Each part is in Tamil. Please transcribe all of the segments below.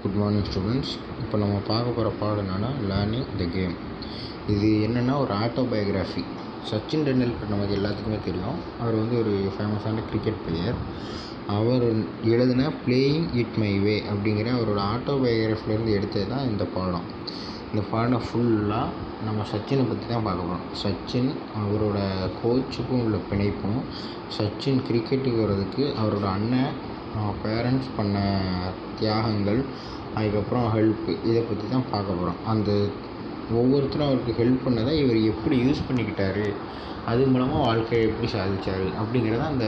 Good morning students. இப்போ நம்ம பார்க்க போகிற பாடம் என்னென்னா லேர்னிங் த கேம். இது என்னென்னா ஒரு ஆட்டோபயோகிராஃபி. சச்சின் டெண்டுல்கர் நமக்கு எல்லாத்துக்குமே தெரியும். அவர் வந்து ஒரு ஃபேமஸான கிரிக்கெட் பிளேயர். அவர் எழுதின பிளேயிங் இட் மை வே அப்படிங்கிற அவரோட ஆட்டோபயோகிராஃபிலேருந்து எடுத்தது தான் இந்த பாடம். இந்த பாடம் ஃபுல்லாக நம்ம சச்சினை பற்றி தான் பார்க்க போகிறோம். சச்சின், அவரோட கோச்சுக்கும் உள்ள பிணைப்பும், சச்சின் கிரிக்கெட்டுக்கு வர்றதுக்கு அவரோட அண்ணன் பேரண்ட்ஸ் பண்ண தியாகங்கள், அதுக்கப்புறம் ஹெல்ப்பு, இதை பற்றி தான் பார்க்க போகிறோம். அந்த ஒவ்வொருத்தரும் அவருக்கு ஹெல்ப் பண்ணதை இவர் எப்படி யூஸ் பண்ணிக்கிட்டாரு, அது மூலமாக வாழ்க்கையை எப்படி சாதித்தார் அப்படிங்கிறத அந்த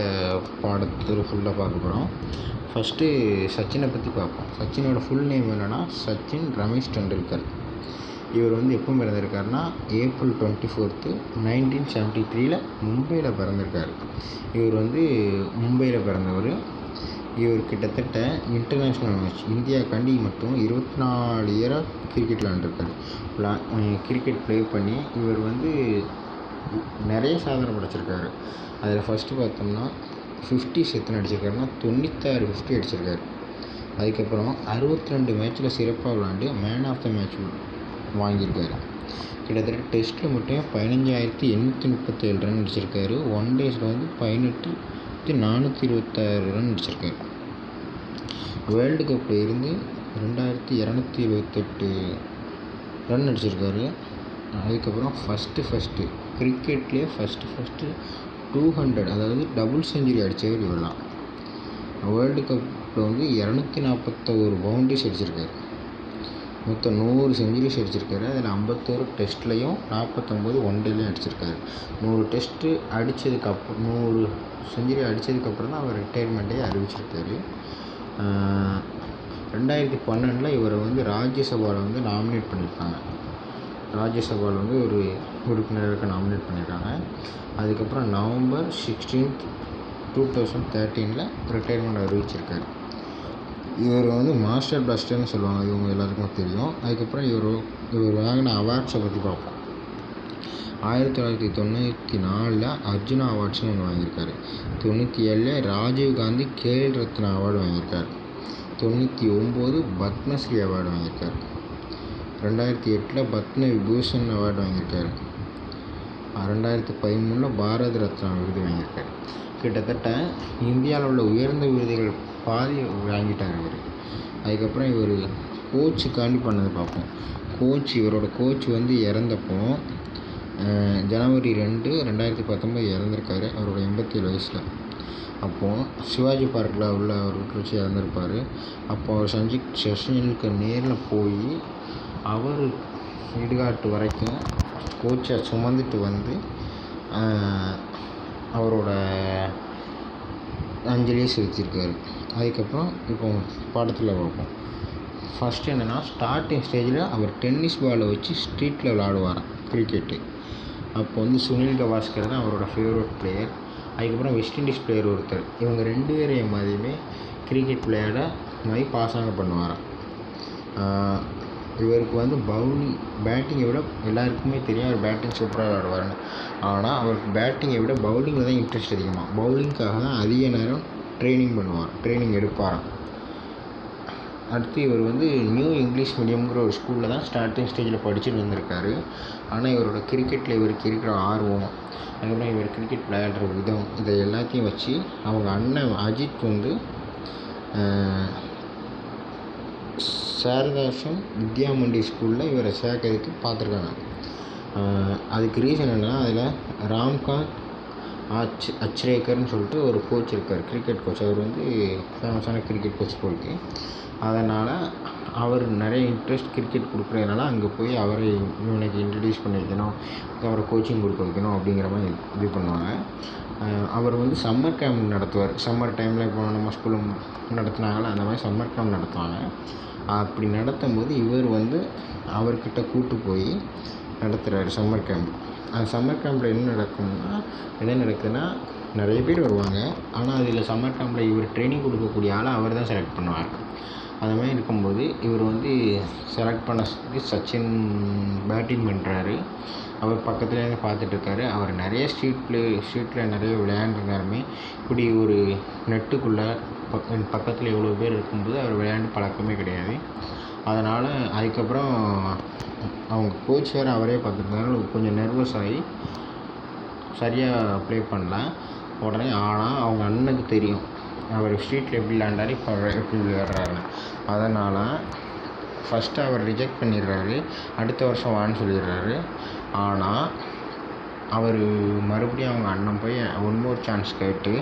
பாடத்தில் ஃபுல்லாக பார்க்க போகிறோம். ஃபஸ்ட்டு சச்சினை பற்றி பார்ப்போம். சச்சினோட ஃபுல் நேம் என்னென்னா சச்சின் ரமேஷ் டெண்டுல்கர். இவர் வந்து எப்போ பிறந்திருக்காருன்னா April 24, 1973 மும்பையில் பிறந்திருக்கார். இவர் வந்து மும்பையில் பிறந்தவர். இவர் கிட்டத்தட்ட இன்டர்நேஷ்னல் மேட்ச் இந்தியாக்காண்டி மட்டும் 24 இயராக கிரிக்கெட் விளாண்டுருக்காரு. கிரிக்கெட் ப்ளே பண்ணி இவர் வந்து நிறைய சாதனை படைச்சிருக்காரு. அதில் ஃபஸ்ட்டு பார்த்தோம்னா 50s எத்தனை அடிச்சிருக்காருன்னா 96 50 அடிச்சிருக்காரு. அதுக்கப்புறம் 62 மேட்ச்சில் சிறப்பாக விளாண்டு மேன் ஆஃப் த மேட்ச் வாங்கியிருக்காரு. கிட்டத்தட்ட டெஸ்ட்டில் மட்டும் 15,837 ரன் அடிச்சிருக்காரு. ஒன் டேஸில் வந்து 18,426 ரன் அடிச்சிருக்காரு. வேர்ல்டு கப்பில் இருந்து 2,278 ரன் அடிச்சிருக்காரு. அதுக்கப்புறம் ஃபஸ்ட்டு கிரிக்கெட்லேயே ஃபஸ்ட்டு 200, அதாவது டபுள் செஞ்சுரி அடித்தவர் இவரெல்லாம். வேர்ல்டு கப்பில் வந்து 241 பவுண்டரிஸ் அடிச்சிருக்காரு. மொத்தம் 100 செஞ்சுரிஸ் அடிச்சிருக்காரு. அதில் 51 டெஸ்ட்லேயும் 49 ஒன் டேலையும் அடிச்சிருக்காரு. 100 டெஸ்ட்டு அடித்ததுக்கப்புறம் 100 செஞ்சுரி அடித்ததுக்கப்புறம் தான் அவர் ரிட்டையர்மெண்ட்டே அறிவிச்சிருக்காரு. 2012 இவரை வந்து ராஜ்யசபாவில் வந்து நாமினேட் பண்ணியிருக்காங்க. ராஜ்யசபாவில் வந்து ஒரு உறுப்பினருக்கு நாமினேட் பண்ணியிருக்காங்க. அதுக்கப்புறம் November 16, 2013 ரிட்டையர்மெண்ட் அறிவிச்சிருக்காரு. இவர் வந்து மாஸ்டர் பிளாஸ்டர்னு சொல்லுவாங்க, இவங்க எல்லாத்துக்குமே தெரியும். அதுக்கப்புறம் இவர் வாங்கின அவார்ட்ஸை பற்றி பார்ப்போம். 1994 அர்ஜுனா அவார்ட்ஸ்னு ஒன்று வாங்கியிருக்காரு. 97 ராஜீவ்காந்தி கேல் ரத்னா அவார்டு வாங்கியிருக்காரு. 99 பத்மஸ்ரீ அவார்டு வாங்கியிருக்காரு. 2008 பத்ம விபூஷன் அவார்டு வாங்கியிருக்காரு. 2013 பாரத் ரத்னா விருது வாங்கியிருக்காரு. கிட்டத்தட்ட இந்தியாவில் உள்ள உயர்ந்த விருதுகள் பாதி வாங்கிட்டார் இவர். அதுக்கப்புறம் இவர் கோச்சுக்காண்டி பண்ணதை பார்ப்போம். இவரோட கோச் வந்து இறந்தப்போ January 2, 2019 இறந்துருக்காரு. அவரோட 87 வயசில். அப்போது சிவாஜி பார்க்கில் உள்ள அவர் வீட்டில் வச்சு இறந்துருப்பார். அப்போது சச்சினுக்கு நேரில் போய் அவர் இடுகாட்டு வரைக்கும் கோச்சை சுமந்துட்டு வந்து அவரோட அஞ்சலியை செலுத்தியிருக்காரு. அதுக்கப்புறம் இப்போ பாடத்தில் பார்ப்போம். ஃபஸ்ட்டு என்னென்னா ஸ்டார்டிங் ஸ்டேஜில் அவர் டென்னிஸ் பாலை வச்சு ஸ்ட்ரீட்டில் விளாடுவாராம் கிரிக்கெட்டு. அப்போ வந்து சுனில் கவாஸ்கர் தான் அவரோட ஃபேவரட் பிளேயர். அதுக்கப்புறம் வெஸ்ட் இண்டீஸ் பிளேயர் ஒருத்தர். இவங்க 2 பேரையும் மாதிரியுமே கிரிக்கெட் விளையாட மாதிரி பாசாங்க பண்ணுவாராம். இவருக்கு வந்து பேட்டிங்கை விட எல்லாருக்குமே தெரியும் அவர் பேட்டிங் சூப்பராக விளாடுவார்னு. ஆனால் அவருக்கு பேட்டிங்கை விட பவுலிங்கில் தான் இன்ட்ரெஸ்ட் அதிகமாக. பவுலிங்காக தான் அதிக நேரம் ட்ரைனிங் எடுப்பாராம். அடுத்து இவர் வந்து நியூ இங்கிலீஷ் மீடியம்ங்கிற ஒரு ஸ்கூலில் தான் ஸ்டார்டிங் ஸ்டேஜில் படிச்சுட்டு வந்திருக்காரு. ஆனால் இவரோட கிரிக்கெட்டில் இவருக்கு இருக்கிற ஆர்வம், அதுக்கப்புறம் இவர் கிரிக்கெட் விளையாடுற விதம், இதை எல்லாத்தையும் வச்சு அவங்க அண்ணன் அஜித் வந்து சாரதாசன் வித்யா மண்டி ஸ்கூலில் இவரை சேர்க்கறதுக்கு பார்த்துருக்காங்க. அதுக்கு ரீசன் என்னென்னா, அதில் ராம்காந்த் அச்ரேக்கர்னு சொல்லிட்டு ஒரு கோச் இருக்கார், கிரிக்கெட் கோச். அவர் வந்து ஃபேமஸான கிரிக்கெட் கோச் போயிட்டு, அதனால் அவர் நிறைய இன்ட்ரெஸ்ட் கிரிக்கெட் கொடுக்குறதுனால அங்கே போய் அவரை இவனுக்கு இன்ட்ரடியூஸ் பண்ணி வைக்கணும், அவரை கோச்சிங் கொடுக்க வைக்கணும் அப்படிங்கிற மாதிரி இது பண்ணுவாங்க. அவர் வந்து சம்மர் கேம்ப் நடத்துவார். சம்மர் டைமில் இப்போ நம்ம ஸ்கூலில் நடத்துனாங்களே அந்த மாதிரி சம்மர் கேம்ப் நடத்துவாங்க. அப்படி நடத்தும்போது இவர் வந்து அவர்கிட்ட கூட்டு போய் நடத்துகிறாரு சம்மர் கேம்ப். அந்த சம்மர் கேம்பில் என்ன நடக்குதுன்னா நிறைய பேர் வருவாங்க. ஆனால் அதில் சம்மர் கேம்பில் இவர் ட்ரைனிங் கொடுக்கக்கூடிய ஆளை அவர் தான் செலக்ட் பண்ணுவார். அது மாதிரி இருக்கும்போது இவர் வந்து செலக்ட் பண்ண சச்சின் பேட்டிங் பண்ணுறாரு. அவர் பக்கத்துலேருந்து பார்த்துட்ருக்காரு. அவர் நிறைய ஸ்ட்ரீட்டில் நிறைய விளையாண்டுருந்தாலுமே இப்படி ஒரு நெட்டுக்குள்ளே என் பக்கத்தில் இவ்வளோ பேர் இருக்கும்போது அவர் விளையாண்டு பழக்கமே கிடையாது. அதனால் அதுக்கப்புறம் அவங்க கோச் வேறு அவரே பார்த்துருந்தனால கொஞ்சம் நர்வஸ் ஆகி சரியாக ப்ளே பண்ணல. உடனே ஆனால் அவங்க அண்ணனுக்கு தெரியும் அவர் ஸ்ட்ரீட்டில் எப்படி விளையாண்டாரு, இப்போ எப்படி விளையாடுறாருன்னு. அதனால் ஃபஸ்ட்டு அவர் ரிஜெக்ட் பண்ணிடுறாரு. அடுத்த வருஷம் வான்னு சொல்லிடுறாரு. ஆனால் அவர் மறுபடியும் அவங்க அண்ணன் போய் ஒன் மோர் சான்ஸ் கேட்டு,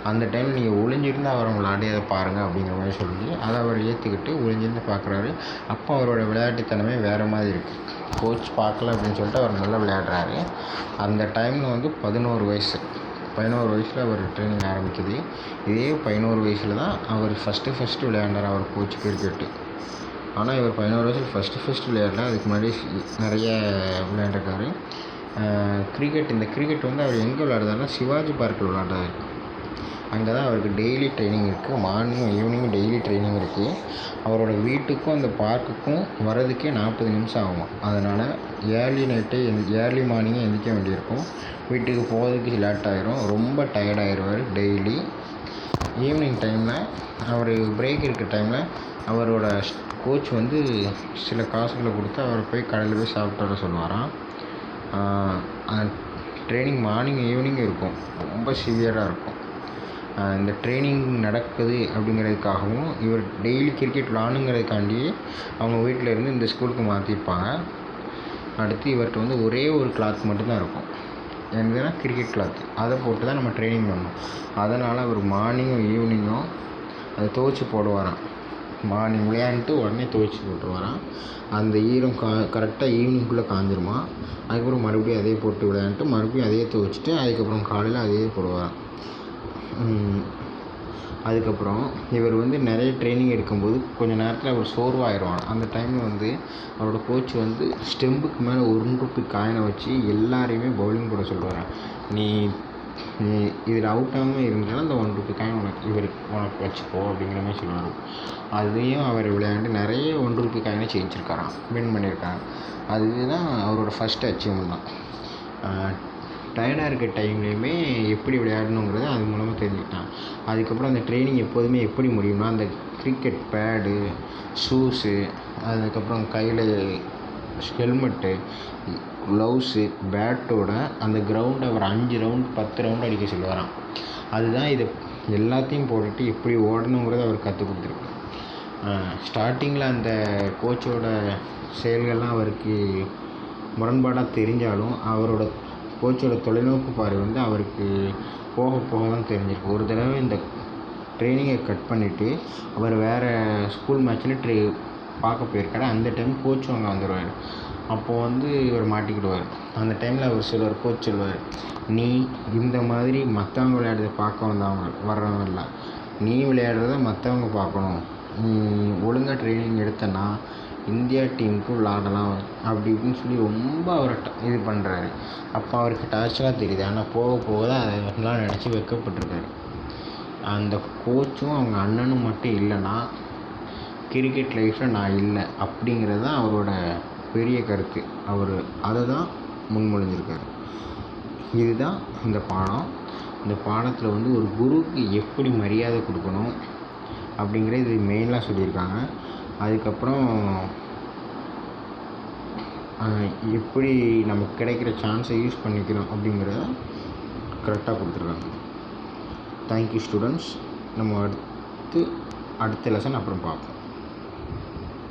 அந்த டைம் நீங்கள் ஒளிஞ்சிருந்து அவரை விளையாடியதை பாருங்கள் அப்படிங்கிற மாதிரி சொல்லி அதை அவர் ஏற்றுக்கிட்டு ஒளிஞ்சிருந்து பார்க்குறாரு. அப்போ அவரோட விளையாட்டுத்தனமே வேறு மாதிரி இருக்குது. கோச் பார்க்கல அப்படின்னு சொல்லிட்டு அவர் நல்லா விளையாடுறாரு. அந்த டைமில் வந்து 11 வயசில் அவர் ட்ரைனிங் ஆரம்பிக்குது. இதே 11 வயசில் தான் அவர் ஃபஸ்ட்டு விளையாண்டார் அவர் கோச் கிரிக்கெட்டு. ஆனால் இவர் 11 வயசில் ஃபஸ்ட்டு விளையாடல. அதுக்கு முன்னாடி நிறைய விளையாண்டுருக்காரு கிரிக்கெட். இந்த கிரிக்கெட் வந்து அவர் எங்கே விளையாடுறாருன்னா சிவாஜி பார்க்கில் விளையாடுறாரு. அங்கே தான் அவருக்கு டெய்லி ட்ரைனிங் இருக்குது. மார்னிங் ஈவினிங் டெய்லி ட்ரைனிங் இருக்குது. அவரோட வீட்டுக்கும் அந்த பார்க்குக்கும் வர்றதுக்கே 40 நிமிஷம் ஆகும். அதனால் ஏர்லி மார்னிங்கே எந்திரிக்க வேண்டியிருக்கும். வீட்டுக்கு போகிறதுக்கு லேட் ஆகிரும். ரொம்ப டயர்டாகிடுவார் டெய்லி. ஈவினிங் டைமில் அவர் பிரேக் இருக்கிற டைமில் அவரோட கோச் வந்து சில காசுகளை கொடுத்து அவரை போய் கடையில் போய் சாப்பிட்டு வர சொல்லுவாராம். ட்ரைனிங் மார்னிங் ஈவினிங் இருக்கும். ரொம்ப சிவியராக இருக்கும். இந்த ட்ரைனிங் நடக்குது அப்படிங்கிறதுக்காகவும் இவர் டெய்லி கிரிக்கெட் விளாடுங்கிறதுக்காண்டியே அவங்க வீட்டில் இருந்து இந்த ஸ்கூலுக்கு மாற்றிருப்பாங்க. அடுத்து இவர்கிட்ட வந்து ஒரே ஒரு கிளாத் மட்டும்தான் இருக்கும். என்னதுன்னா கிரிக்கெட் கிளாத்து. அதை போட்டு தான் நம்ம ட்ரைனிங் பண்ணணும். அதனால் அவர் மார்னிங்கும் ஈவினிங்கும் அதை துவைச்சி போடுவாராம். மார்னிங் விளையாண்டுட்டு உடனே துவைச்சி போட்டுருவாராம். அந்த ஈரம் கரெக்டாக ஈவினிங்குள்ளே காஞ்சிருமா. அதுக்கப்புறம் மறுபடியும் அதே போட்டு விளையாண்டுட்டு மறுபடியும் அதையே துவைச்சிட்டு அதுக்கப்புறம் காலையில் அதையே போடுவாராம். அதுக்கப்புறம் இவர் வந்து நிறைய ட்ரைனிங் எடுக்கும்போது கொஞ்சம் நேரத்தில் அவர் சோர்வாகிடுவார். அந்த டைமில் வந்து அவரோட கோச் வந்து ஸ்டெம்புக்கு மேலே 1 ரூபி காயினை வச்சு எல்லாரையுமே பவுலிங் போட சொல்லுவார். நீ இதில் அவுட் ஆகாமல் இருந்ததுன்னா அந்த 1 ரூபி காயின் உனக்கு வச்சுக்கோ அப்படிங்கிற மாதிரி சொல்லுவார். அதையும் அவர் விளையாண்டு நிறைய 1 ரூபி காயினை ஜெயிச்சிருக்காராம், வின் பண்ணியிருக்காங்க. அதுதான் அவரோட ஃபஸ்ட்டு அச்சீவ்மெண்ட் தான். டயர்டாக இருக்க டைம்லேயுமே எப்படி விளையாடணுங்கிறத அது மூலமாக தெரிஞ்சுக்கிட்டான். அதுக்கப்புறம் அந்த ட்ரைனிங் எப்போதுமே எப்படி முடியும்னா அந்த கிரிக்கெட் பேடு, ஷூஸு, அதுக்கப்புறம் கையில் ஹெல்மெட்டு, க்ளவுஸு, பேட்டோட அந்த கிரவுண்டை ஒரு 5 ரவுண்ட் 10 ரவுண்டு அடிக்க சொல்லுவாராம். அதுதான் இது எல்லாத்தையும் போட்டுட்டு எப்படி ஓடணுங்கிறத அவர் கற்றுக் கொடுத்துருக்கு. ஸ்டார்டிங்கில் அந்த கோச்சோட செயல்கள்லாம் அவருக்கு முரண்பாடாக தெரிஞ்சாலும் அவரோட கோச்சோட தொலைநோக்கு பார்வை வந்து அவருக்கு போக தான் தெரிஞ்சிருக்கு. ஒரு தடவை இந்த ட்ரைனிங்கை கட் பண்ணிவிட்டு அவர் வேறு ஸ்கூல் மேட்ச்சில் பார்க்க போயிருக்காரு. அந்த டைம் கோச்சும் அங்கே வந்துடுவார். அப்போது வந்து இவர் மாட்டிக்கிடுவார். அந்த டைமில் அவர் கோச் சொல்லுவார், நீ இந்த மாதிரி மற்றவங்க விளையாடுறத பார்க்க வர்றவங்க இல்லை, நீ விளையாடுறத மற்றவங்க பார்க்கணும். நீ ஒழுங்காக ட்ரைனிங் எடுத்தனா இந்தியா டீமுக்கு விளாடலாம் அப்படி இப்படின்னு சொல்லி ரொம்ப அவரை இது பண்ணுறாரு. அப்போ அவருக்கு டார்ச்சராக தெரியுது. ஆனால் போக தான் அதெல்லாம் நினச்சி வெட்கப்பட்டிருக்காரு. அந்த கோச்சும் அவங்க அண்ணனும் மட்டும் இல்லைன்னா கிரிக்கெட் லைஃப்பில் நான் இல்லை அப்படிங்கிறது தான் அவரோட பெரிய கருத்து. அவர் அதை தான் முன்மொழிஞ்சிருக்காரு. இதுதான் இந்த பாடம். இந்த பாடத்தில் வந்து ஒரு குருவுக்கு எப்படி மரியாதை கொடுக்கணும் அப்படிங்கிறது இது மெயினாக சொல்லியிருக்காங்க. அதுக்கப்புறம் எப்படி நமக்கு கிடைக்கிற சான்ஸை யூஸ் பண்ணிக்கணும் அப்படிங்கிறத கரெக்டாக கொடுத்துருக்காங்க. Thank you students. நம்ம அடுத்த லெசன் அப்புறம் பார்ப்போம்.